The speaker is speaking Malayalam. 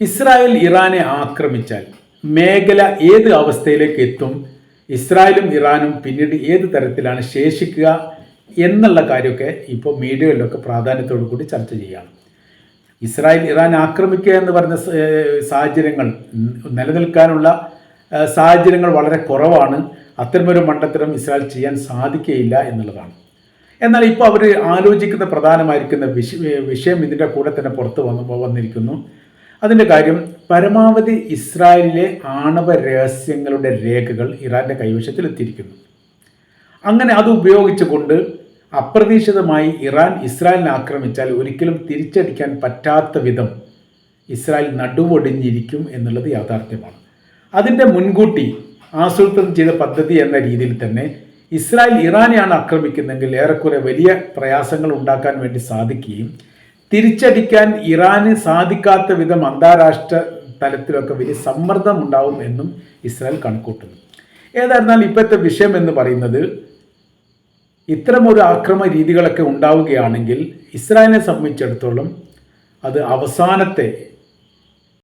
ഇസ്രായേൽ ഇറാനെ ആക്രമിച്ചാൽ മേഖല ഏത് അവസ്ഥയിലേക്ക് എത്തും, ഇസ്രായേലും ഇറാനും പിന്നീട് ഏത് തരത്തിലാണ് ശേഷിക്കുക എന്നുള്ള കാര്യമൊക്കെ ഇപ്പോൾ മീഡിയകളിലൊക്കെ പ്രാധാന്യത്തോടു കൂടി ചർച്ച ചെയ്യുകയാണ്. ഇസ്രായേൽ ഇറാൻ ആക്രമിക്കുക എന്ന് പറഞ്ഞ സാഹചര്യങ്ങൾ നിലനിൽക്കാനുള്ള സാഹചര്യങ്ങൾ വളരെ കുറവാണ്. അത്തരമൊരു മണ്ടത്തരം ഇസ്രായേൽ ചെയ്യാൻ സാധിക്കുകയില്ല എന്നുള്ളതാണ്. എന്നാൽ ഇപ്പോൾ അവർ ആലോചിക്കുന്ന പ്രധാനമായിരിക്കുന്ന വിഷയം ഇതിൻ്റെ കൂടെ തന്നെ പുറത്ത് വന്നിരിക്കുന്നു. അതിൻ്റെ കാര്യം, പരമാവധി ഇസ്രായേലിലെ ആണവ രഹസ്യങ്ങളുടെ രേഖകൾ ഇറാൻ്റെ കൈവശത്തിലെത്തിയിരിക്കുന്നു. അങ്ങനെ അത് ഉപയോഗിച്ചുകൊണ്ട് അപ്രതീക്ഷിതമായി ഇറാൻ ഇസ്രായേലിനെ ആക്രമിച്ചാൽ ഒരിക്കലും തിരിച്ചടിക്കാൻ പറ്റാത്ത വിധം ഇസ്രായേൽ നടുവൊടിഞ്ഞിരിക്കും എന്നുള്ളത് യാഥാർത്ഥ്യമാണ്. അതിൻ്റെ മുൻകൂട്ടി ആസൂത്രണം ചെയ്ത പദ്ധതി എന്ന രീതിയിൽ തന്നെ ഇസ്രായേൽ ഇറാനെയാണ് ആക്രമിക്കുന്നതെങ്കിൽ ഏറെക്കുറെ വലിയ പ്രയാസങ്ങൾ ഉണ്ടാക്കാൻ വേണ്ടി സാധിക്കുകയും തിരിച്ചടിക്കാൻ ഇറാന് സാധിക്കാത്ത വിധം അന്താരാഷ്ട്ര തലത്തിലൊക്കെ വലിയ സമ്മർദ്ദം ഉണ്ടാവും എന്നും ഇസ്രായേൽ കണക്കൂട്ടുന്നു. ഏതായിരുന്നാലും ഇപ്പോഴത്തെ വിഷയം എന്ന് പറയുന്നത്, ഇത്തരമൊരു ആക്രമണ രീതികളൊക്കെ ഉണ്ടാവുകയാണെങ്കിൽ ഇസ്രായേലിനെ സംബന്ധിച്ചിടത്തോളം അത് അവസാനത്തെ